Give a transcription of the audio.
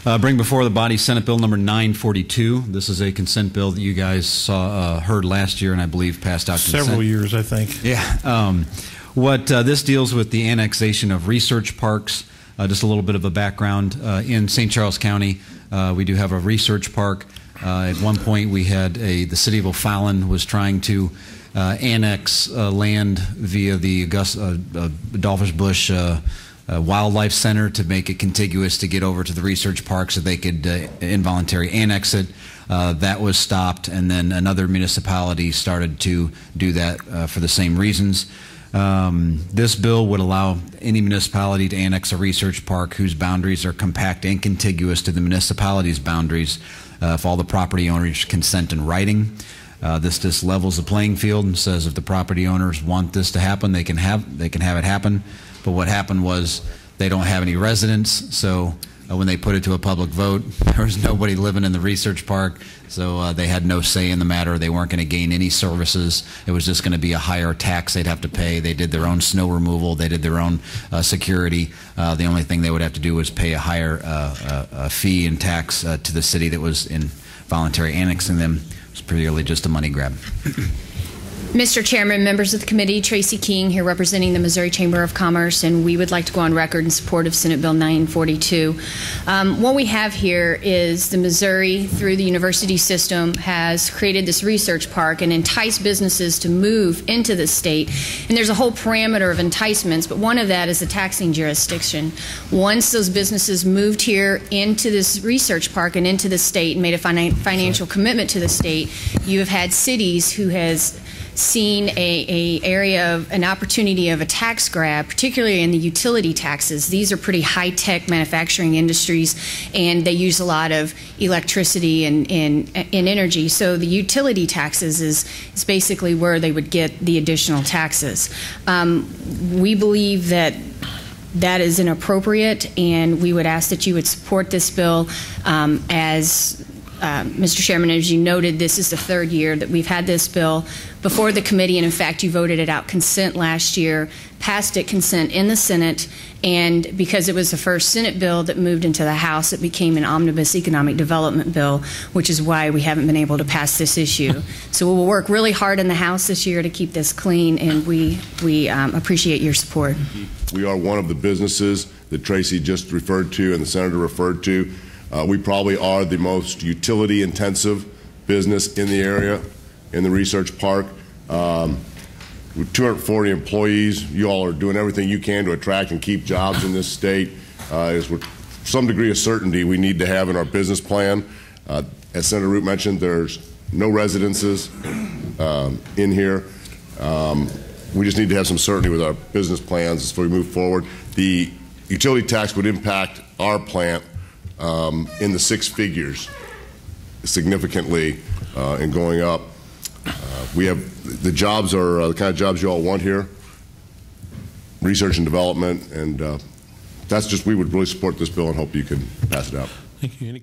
Bring before the body Senate Bill number 942. This is a consent bill that you guys saw, heard last year, and I believe passed out consent. Several years, I think. Yeah. This deals with the annexation of research parks. Just a little bit of a background. In St. Charles County, we do have a research park. At one point, we had the city of O'Fallon was trying to annex land via the Adolphus Busch Wildlife Center to make it contiguous to get over to the research park so they could involuntary annex it. That was stopped, and then another municipality started to do that for the same reasons. This bill would allow any municipality to annex a research park whose boundaries are compact and contiguous to the municipality's boundaries if all the property owners consent in writing. This just levels the playing field and says if the property owners want this to happen, they can have it happen. But what happened was they don't have any residents, so when they put it to a public vote, there was nobody living in the research park, so they had no say in the matter. They weren't going to gain any services. It was just going to be a higher tax they'd have to pay. They did their own snow removal. They did their own security. The only thing they would have to do was pay a higher fee and tax to the city that was involuntary annexing them. It was purely just a money grab. Mr. Chairman, members of the committee, Tracy King here representing the Missouri Chamber of Commerce, and we would like to go on record in support of Senate Bill 942. What we have here is the Missouri, through the university system, has created this research park and enticed businesses to move into the state. And there's a whole parameter of enticements, but one of that is the taxing jurisdiction. Once those businesses moved here into this research park and into the state and made a financial commitment to the state, you have had cities who has seen an opportunity of a tax grab, particularly in the utility taxes. These are pretty high-tech manufacturing industries, and they use a lot of electricity and energy. So the utility taxes is basically where they would get the additional taxes. We believe that is inappropriate, and we would ask that you would support this bill. Mr. Chairman, as you noted, this is the third year that we've had this bill before the committee, and in fact you voted it out consent last year, passed it consent in the Senate, and because it was the first Senate bill that moved into the House, it became an omnibus economic development bill, which is why we haven't been able to pass this issue. So we will work really hard in the House this year to keep this clean, and we appreciate your support. We are one of the businesses that Tracy just referred to and the Senator referred to. We probably are the most utility-intensive business in the area, in the research park. With 240 employees, you all are doing everything you can to attract and keep jobs in this state. With some degree of certainty we need to have in our business plan. As Senator Root mentioned, there's no residences in here. We just need to have some certainty with our business plans as we move forward. The utility tax would impact our plant in the six figures significantly and going up. We have the jobs are the kind of jobs you all want here, research and development, and that's just, we would really support this bill and hope you can pass it out. Thank you.